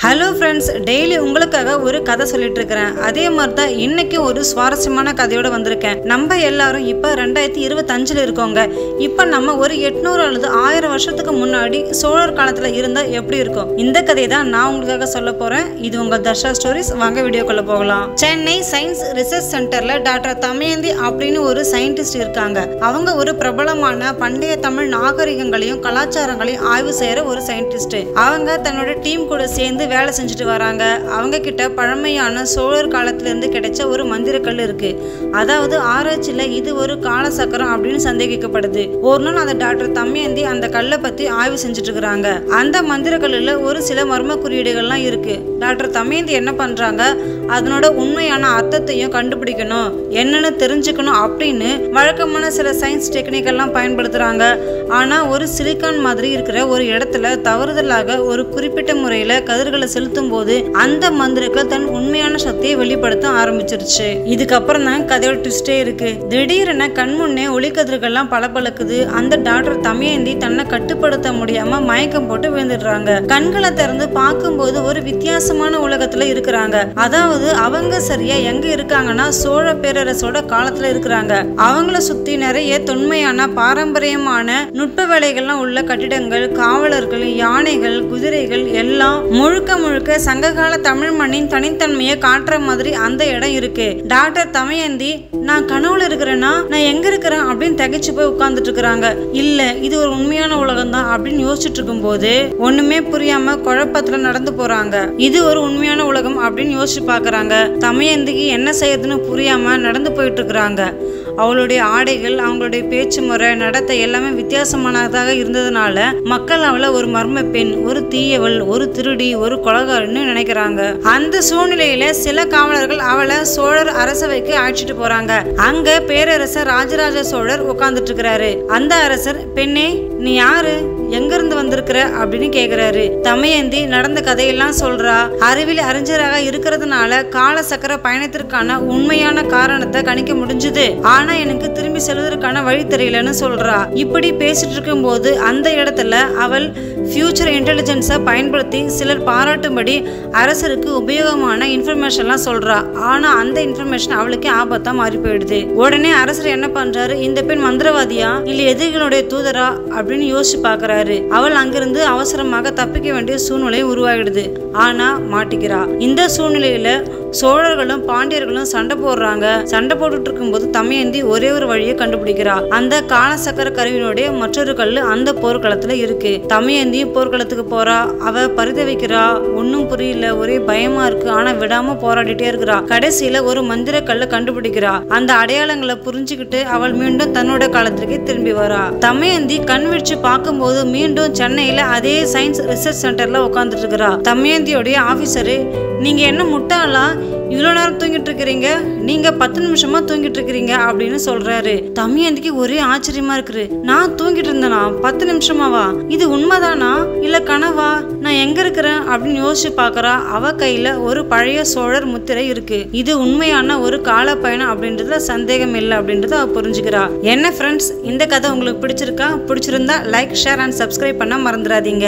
Hello friends, daily உங்களுக்காக ஒரு கதை சொல்லிட்டு இருக்கிறேன். அதே மாதிரி தான் இன்னைக்கு ஒரு சுவாரஸ்யமான கதையோட வந்திருக்கேன். நம்ம எல்லாரும் இப்போ 2025 இருக்கோங்க. இப்போ நம்ம ஒரு 800 அல்லது 1000 வருஷத்துக்கு முன்னாடி சோழர் காலத்தில் இருந்தால் எப்படி இருக்கும், இந்த கதையை தான் நான் உங்களுக்காக சொல்ல போகிறேன். இது உங்கள் தர்ஷா ஸ்டோரிஸ். வாங்க வீடியோக்குள்ள போகலாம். சென்னை சயின்ஸ் ரிசர்ச் சென்டர்ல டாக்டர் தமயந்தி அப்படின்னு ஒரு சயின்டிஸ்ட் இருக்காங்க. அவங்க ஒரு பிரபலமான பண்டைய தமிழ் நாகரிகங்களையும் கலாச்சாரங்களையும் ஆய்வு செய்யற ஒரு சயின்டிஸ்ட். அவங்க தன்னோட டீம் கூட சேர்ந்து வேலை செஞ்சுட்டு வராங்க. அவங்க கிட்ட பழமையான சோழர் காலத்திலிருந்து கிடைச்ச ஒரு மந்திரக்கல் இருக்கு. அதாவது ஆராய்ச்சியில இது ஒரு கால சக்கரம் அப்படின்னு சந்தேகிக்கப்படுது. ஒரு நாள் அந்த டாக்டர் தமயந்தி அந்த கல்லை பத்தி ஆய்வு செஞ்சுட்டு இருக்கிறாங்க. அந்த மந்திரக்கல்லுல ஒரு சில மர்ம குறியீடுகள்லாம் இருக்கு. டாக்டர் தமயந்தி என்ன பண்றாங்க, அதனோட உண்மையான அர்த்தத்தையும் கண்டுபிடிக்கணும், என்னன்னு தெரிஞ்சுக்கணும் அப்படின்னு வழக்கமான சில சயின்ஸ் டெக்னிக்கெல்லாம் பயன்படுத்துறாங்க. ஆனா ஒரு சிலிக்கான் மாதிரி இருக்கிற ஒரு இடத்துல தவறுதலாக ஒரு குறிப்பிட்ட முறையில கதிர்கள் செலுத்தும் போது அந்த மந்திரங்கள் தன் உண்மையான சக்தியை வெளிப்படுத்த ஆரம்பிச்சிருச்சு. இதுக்கப்புறம் தான் கதையோட ட்விஸ்டே இருக்கு. திடீரென கண்முன்னே ஒளிக்கதிர்கள்லாம் பளபளக்குது. அந்த டாக்டர் தமயந்தி தன்னை கட்டுப்படுத்த முடியாம மயக்கம் போட்டு விழுந்துடுறாங்க. கண்களை திறந்து பார்க்கும்போது ஒரு வித்தியாசமான உலகத்துல இருக்கிறாங்க. அதாவது அவங்க சரியா எங்க இருக்காங்கன்னா சோழ பேரரசோட காலத்துல இருக்கிறாங்க. அவங்கள சுத்தி நிறைய தொன்மையான பாரம்பரியமான நுட்ப வேலைகள்லாம் உள்ள கட்டிடங்கள், காவலர்கள், யானைகள், குதிரைகள் எல்லாம் முழுக்க சங்ககால தமிழ் மண்ணின் தனித்தன்மையை காட்டுற மாதிரி அந்த இடம் இருக்கு. டாக்டர் தமயந்தி, நான் கனவுல இருக்கிறேன்னா நான் எங்க இருக்கிறேன் அப்படின்னு திகைச்சு போய் உட்கார்ந்துட்டு இருக்கிறாங்க. இல்ல இது ஒரு உண்மையான உலகம் தான் அப்படின்னு யோசிச்சுட்டு இருக்கும் போது ஒண்ணுமே புரியாம குழப்பத்துல நடந்து போறாங்க. இது ஒரு உண்மையான உலகம் அப்படின்னு யோசிச்சு பாக்குறாங்க. தமயந்திக்கு என்ன செய்யறதுன்னு புரியாம நடந்து போயிட்டு இருக்கிறாங்க. அவளுடைய ஆடைகள், அவங்களுடைய பேச்சு முறை, நடத்தை எல்லாமே வித்தியாசமானதாக இருந்ததுனால மக்கள் அவளை ஒரு மர்ம பெண், ஒரு தீயவள், ஒரு திருடி, ஒரு கொலகாரன்னு நினைக்கிறாங்க. அந்த சூழ்நிலையில சில காவலர்கள் அவளை சோழர் அரசவைக்கு அழைச்சிட்டு போறாங்க. அங்க பேரரசர் ராஜராஜ சோழர் உட்கார்ந்துட்டு இருக்கிறாரு. அந்த அரசர், பெண்ணே நீ யாரு, எங்க இருந்து வந்திருக்கிற அப்படின்னு கேக்குறாரு. தமயந்தி நடந்த கதையெல்லாம் சொல்றா. அறிவில் அறிஞராக இருக்கிறதுனால கால சக்கர பயணத்திற்கான உண்மையான காரணத்தை கணிக்க முடிஞ்சது. ஆனா எனக்கு திரும்பி செல்வதற்கான வழி தெரியலன்னு சொல்றா. இப்படி பேசிட்டு இருக்கும் போது அந்த இடத்துல அவள் ஃபியூச்சர் இன்டெலிஜென்ஸை பயன்படுத்தி சிலர் பாராட்டும்படி அரசருக்கு உபயோகமான இன்ஃபர்மேஷன்லாம் சொல்றா. ஆனா அந்த இன்ஃபர்மேஷன் அவளுக்கு ஆபத்தா மாறி போயிடுது. உடனே அரசர் என்ன பண்றாரு, இந்த பெண் மந்திரவாதியா இல்ல எதிரிகளுடைய தூதரா அப்படின்னு யோசிச்சு பாக்குறாரு. அவள் அங்கிருந்து அவசரமாக தப்பிக்க வேண்டிய சூழ்நிலை உருவாகிடுது. ஆனா மாட்டிக்கிறா. இந்த சூழ்நிலையில சோழர்களும் பாண்டியர்களும் சண்டை போடுறாங்க. சண்டை போட்டுட்டு இருக்கும் போது தமயந்தி ஒரே ஒரு வழியை கண்டுபிடிக்கிறா. அந்த காலசக்கர கருவினுடைய மற்றொரு கல்லு அந்த போர்க்களத்துல இருக்கு. தமயந்தி போர்க்களத்துக்கு போறா. அவ பரிதவிக்கிறா. ஒன்னும் புரியல, ஒரே பயமா இருக்கு. ஆனா விடாம போராடிட்டே இருக்கிறா. கடைசியில ஒரு மந்திர கல்ல கண்டுபிடிக்கிறா. அந்த அடையாளங்களை புரிஞ்சுக்கிட்டு அவள் மீண்டும் தன்னோட காலத்திற்கு திரும்பி வரா. தமயந்தி கண் விழிச்சு பார்க்கும்போது மீண்டும் சென்னையில அதே சயின்ஸ் ரிசர்ச் சென்டர்ல உட்கார்ந்துட்டு இருக்கிறா. தமயந்தியோடைய ஆபீசரு, நீங்க என்ன முட்டாளா, இவ்வளவு நேரம் தூங்கிட்டு இருக்கிறீங்க, நீங்க 10 நிமிஷமா தூங்கிட்டு இருக்கிறீங்க அப்படின்னு சொல்றாரு. தமயந்திக்கு ஒரே ஆச்சரியமா இருக்கு. நான் தூங்கிட்டு இருந்தேனா 10 நிமிஷமாவா, இது உண்மைதானா இல்ல கனவா, நான் எங்க இருக்கிறேன் அப்படின்னு யோசிச்சு பாக்குறா. அவ கையில ஒரு பழைய சோழர் முத்திரை இருக்கு. இது உண்மையான ஒரு கால பயணம் அப்படின்றதுல சந்தேகம் இல்லை அப்படின்றத அவ புரிஞ்சுக்கிறா. என்ன ஃப்ரெண்ட்ஸ், இந்த கதை உங்களுக்கு பிடிச்சிருக்கா? பிடிச்சிருந்தா லைக், ஷேர் அண்ட் சப்ஸ்கிரைப் பண்ண மறந்துடாதீங்க.